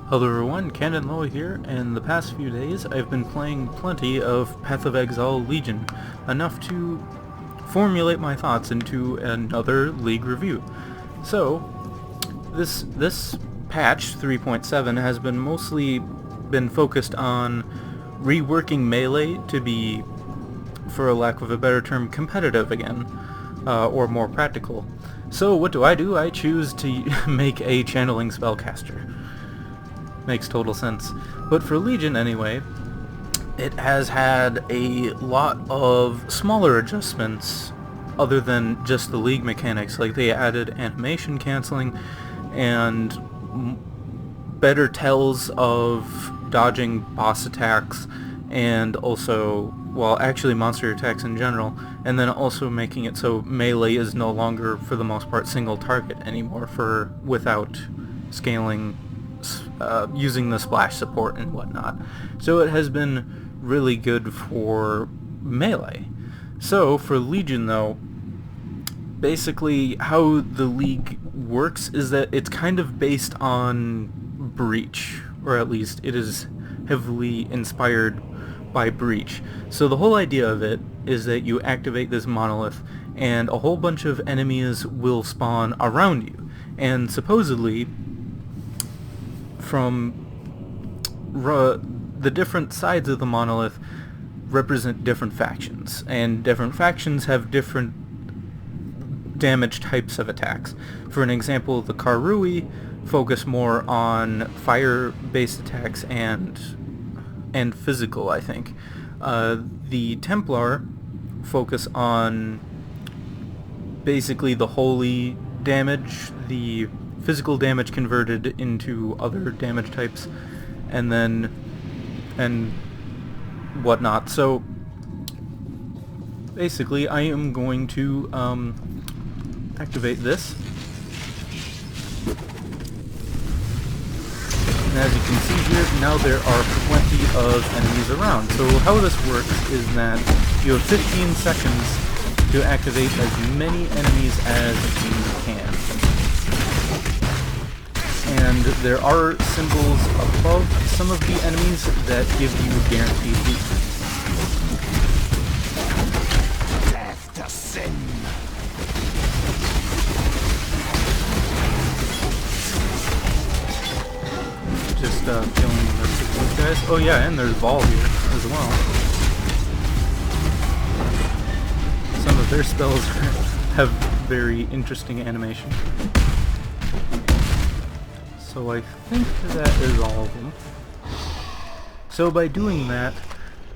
Hello everyone, Canon Loa here, and the past few days I've been playing plenty of Path of Exile Legion, enough to formulate my thoughts into another League review. So, this patch 3.7 has been mostly focused on reworking melee to be, for a lack of a better term, competitive again, or more practical. So what do? I choose to make a channeling spellcaster. Makes total sense. But for Legion anyway, it has had a lot of smaller adjustments other than just the League mechanics. Like they added animation canceling and better tells of dodging boss attacks and also, well, actually monster attacks in general, and then also making it so melee is no longer for the most part single target anymore without scaling, using the splash support and whatnot. So it has been really good for melee. So for Legion though, basically how the League works is that it's kind of based on Breach, or at least it is heavily inspired by Breach. So the whole idea of it is that you activate this monolith and a whole bunch of enemies will spawn around you, and supposedly from the different sides of the monolith represent different factions, and different factions have different damage types of attacks. For an example, the Karui focus more on fire-based attacks and physical, I think. The Templar focus on basically the holy damage, the physical damage converted into other damage types, and whatnot. So basically I am going to activate this, and as you can see here, now there are plenty of enemies around. So how this works is that you have 15 seconds to activate as many enemies as you can. And there are symbols above some of the enemies that give you guaranteed loot. Death to sin. Just killing the rest of those guys. Oh yeah, and there's Vol here as well. Some of their spells have very interesting animation. So I think that is all of them. So by doing that,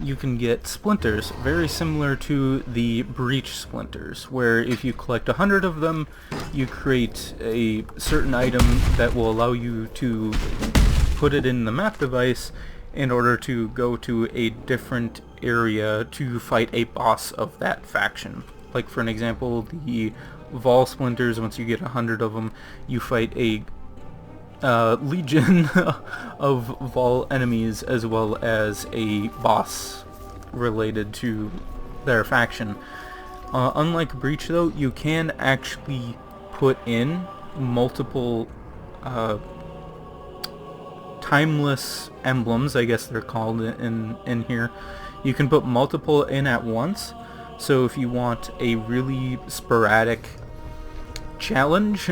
you can get splinters, very similar to the Breach splinters, where if you collect 100 of them, you create a certain item that will allow you to put it in the map device in order to go to a different area to fight a boss of that faction. Like for an example, the Vol splinters, once you get 100 of them, you fight a legion of Vol enemies as well as a boss related to their faction. Unlike Breach though, you can actually put in multiple timeless emblems, I guess they're called in here. You can put multiple in at once, so if you want a really sporadic challenge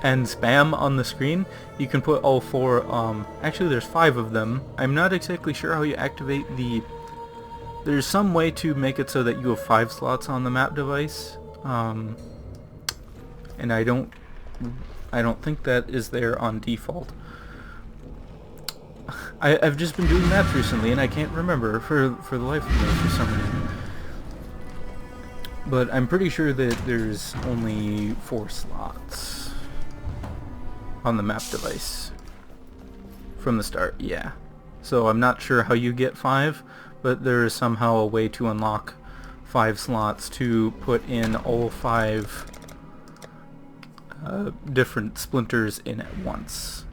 and spam on the screen, you can put all four. Actually there's 5 of them. I'm not exactly sure how you activate there's some way to make it so that you have 5 slots on the map device, and I don't think that is there on default. I've just been doing math recently and I can't remember for the life of me for some reason. But I'm pretty sure that there's only 4 slots on the map device from the start, yeah. So I'm not sure how you get 5, but there is somehow a way to unlock 5 slots to put in all 5 different splinters in at once.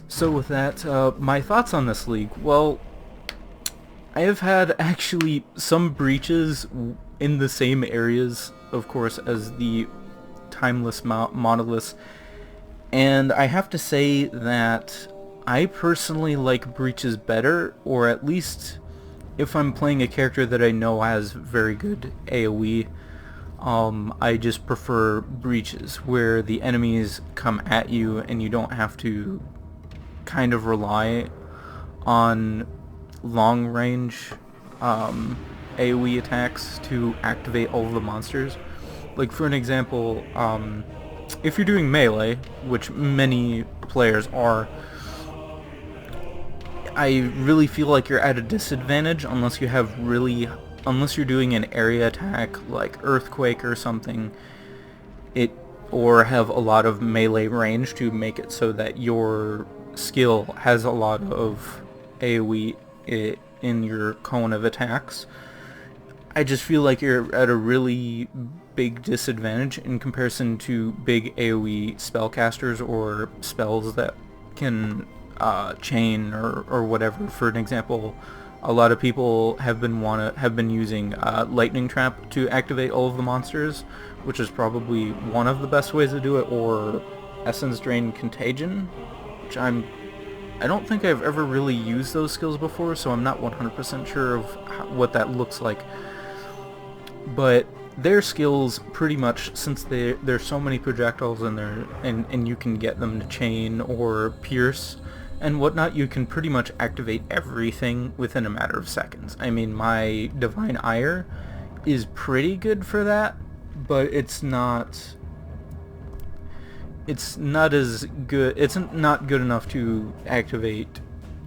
So with that, my thoughts on this League. Well, I have had actually some breaches in the same areas, of course, as the timeless monoliths, And I have to say that I personally like breaches better, or at least if I'm playing a character that I know has very good AoE, I just prefer breaches, where the enemies come at you and you don't have to kind of rely on long range AoE attacks to activate all of the monsters. Like for an example, if you're doing melee, which many players are, I really feel like you're at a disadvantage unless you're doing an area attack like Earthquake or something, or have a lot of melee range to make it so that your skill has a lot of AoE in your cone of attacks. I just feel like you're at a really big disadvantage in comparison to big AoE spellcasters or spells that can chain or whatever. For an example, a lot of people have been using Lightning Trap to activate all of the monsters, which is probably one of the best ways to do it, or Essence Drain Contagion, which I don't think I've ever really used those skills before, so I'm not 100% sure of what that looks like. But their skills pretty much, since there's so many projectiles in there, and you can get them to chain or pierce and whatnot, you can pretty much activate everything within a matter of seconds. I mean, my Divine Ire is pretty good for that, but it's not as good. It's not good enough to activate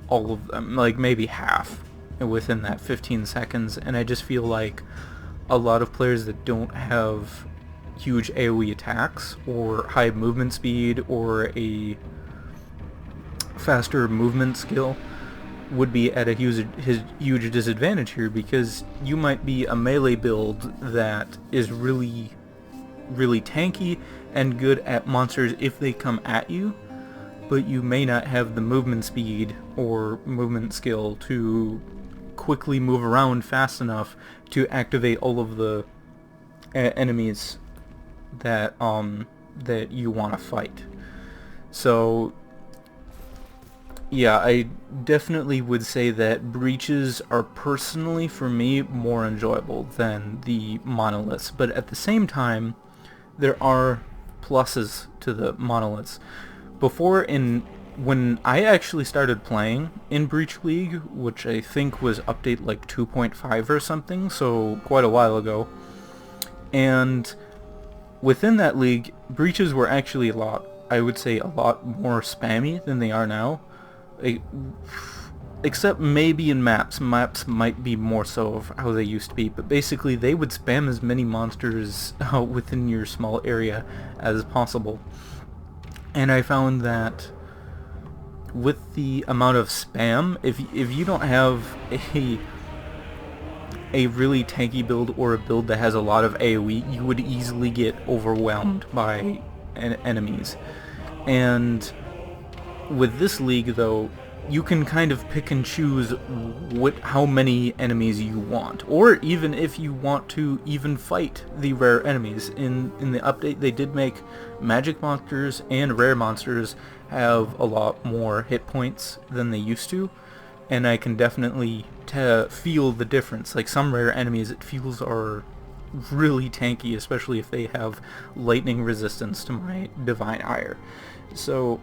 all of them, like maybe half within that 15 seconds. And I just feel like a lot of players that don't have huge AoE attacks or high movement speed or a faster movement skill would be at a huge disadvantage here, because you might be a melee build that is really tanky and good at monsters if they come at you, but you may not have the movement speed or movement skill to quickly move around fast enough to activate all of the enemies that you want to fight. So yeah, I definitely would say that breaches are personally, for me, more enjoyable than the monoliths, but at the same time, there are pluses to the monoliths. When I actually started playing in Breach League, which I think was update like 2.5 or something, so quite a while ago, and within that league, breaches were actually I would say a lot more spammy than they are now. Except maybe in maps. Maps might be more so of how they used to be, but basically they would spam as many monsters within your small area as possible. And I found that with the amount of spam, if you don't have a really tanky build or a build that has a lot of AoE, you would easily get overwhelmed by enemies. And with this league, though, you can kind of pick and choose how many enemies you want, or even if you want to even fight the rare enemies. In the update, they did make magic monsters and rare monsters have a lot more hit points than they used to, and I can definitely feel the difference. Like some rare enemies, it feels are really tanky, especially if they have lightning resistance to my Divine Ire. So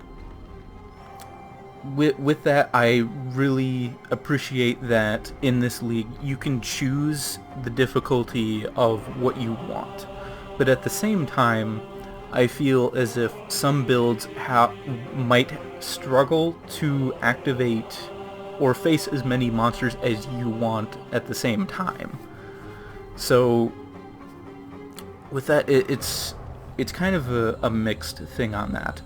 with that, I really appreciate that in this league you can choose the difficulty of what you want. But at the same time, I feel as if some builds might struggle to activate or face as many monsters as you want at the same time. So with that, it's kind of a mixed thing on that.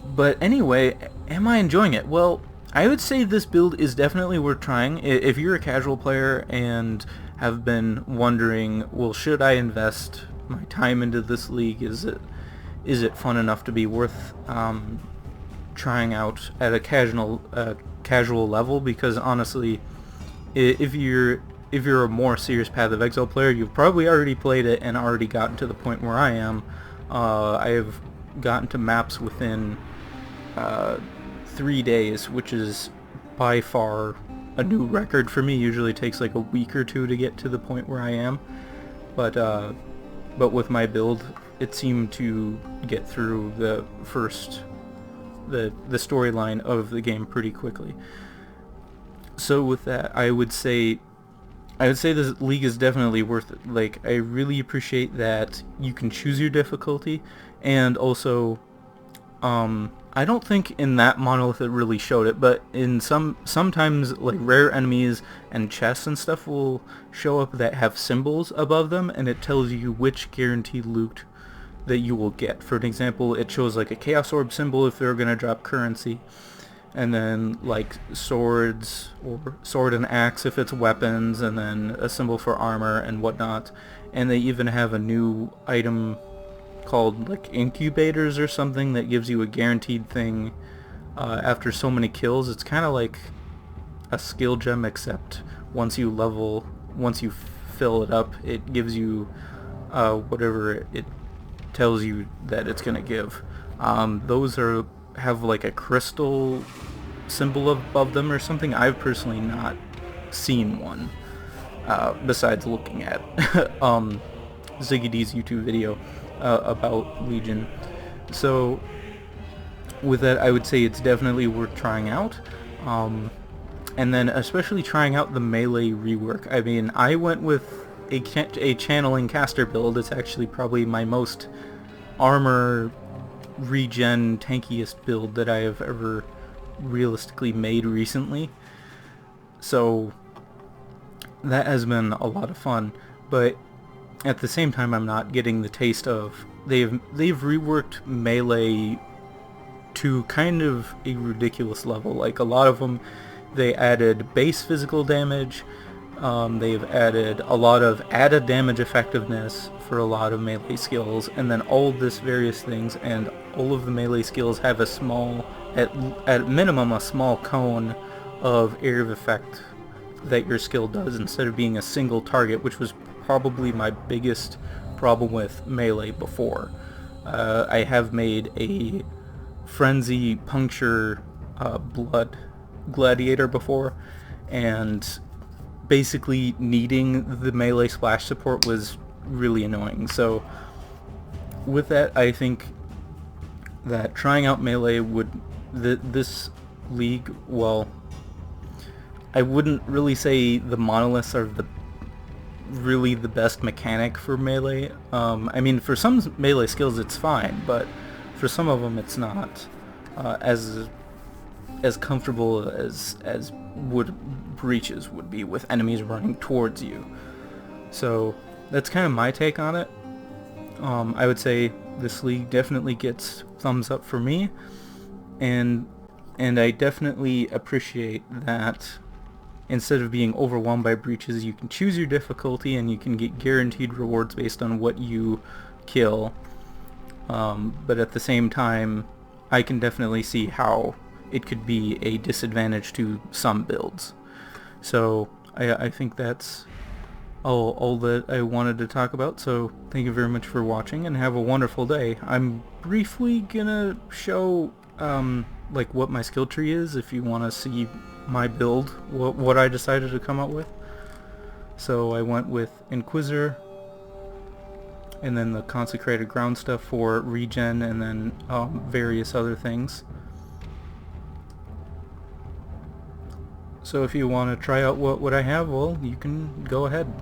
But anyway, am I enjoying it? Well, I would say this build is definitely worth trying. If you're a casual player and have been wondering, well, should I invest my time into this league? Is it fun enough to be worth trying out at a casual level? Because honestly, if you're a more serious Path of Exile player, you've probably already played it and already gotten to the point where I am. I have gotten to maps within 3 days, which is by far a new record for me. Usually it takes like a week or two to get to the point where I am, but with my build, it seemed to get through the storyline of the game pretty quickly. So with that, I would say this league is definitely worth it. Like, I really appreciate that you can choose your difficulty, and also, I don't think in that monolith it really showed it, but in sometimes like rare enemies and chests and stuff will show up that have symbols above them, and it tells you which guaranteed loot that you will get. For an example, it shows like a Chaos Orb symbol if they're gonna drop currency, and then like swords or sword and axe if it's weapons, and then a symbol for armor and whatnot. And they even have a new item called like incubators or something that gives you a guaranteed thing after so many kills. It's kind of like a skill gem, except once you fill it up, it gives you whatever it tells you that it's gonna give. Those have like a crystal symbol above them or something. I've personally not seen one besides looking at Ziggy D's YouTube video about Legion. So with that, I would say it's definitely worth trying out, and then especially trying out the melee rework. I mean, I went with a channeling caster build. It's actually probably my most armor regen tankiest build that I have ever realistically made recently, so that has been a lot of fun. But at the same time, I'm not getting the taste of they've reworked melee to kind of a ridiculous level. Like, a lot of them, they added base physical damage, they've added a lot of added damage effectiveness for a lot of melee skills, and then all this various things, and all of the melee skills have a small, at minimum, a small cone of area of effect that your skill does, instead of being a single target, which was probably my biggest problem with melee before. I have made a frenzy puncture blood gladiator before, and basically needing the melee splash support was really annoying. So with that, I think that trying out melee would this league, well, I wouldn't really say the monoliths are really the best mechanic for melee. I mean, for some melee skills it's fine, but for some of them it's not as comfortable as breaches would be with enemies running towards you. So that's kind of my take on it. I would say this league definitely gets thumbs up for me, and I definitely appreciate that instead of being overwhelmed by breaches, you can choose your difficulty and you can get guaranteed rewards based on what you kill. But at the same time, I can definitely see how it could be a disadvantage to some builds. So I think that's all that I wanted to talk about. So thank you very much for watching, and have a wonderful day. I'm briefly gonna show like what my skill tree is if you want to see my build, what I decided to come up with. So I went with Inquisitor, and then the consecrated ground stuff for regen, and then various other things. So if you want to try out what I have, well, you can go ahead.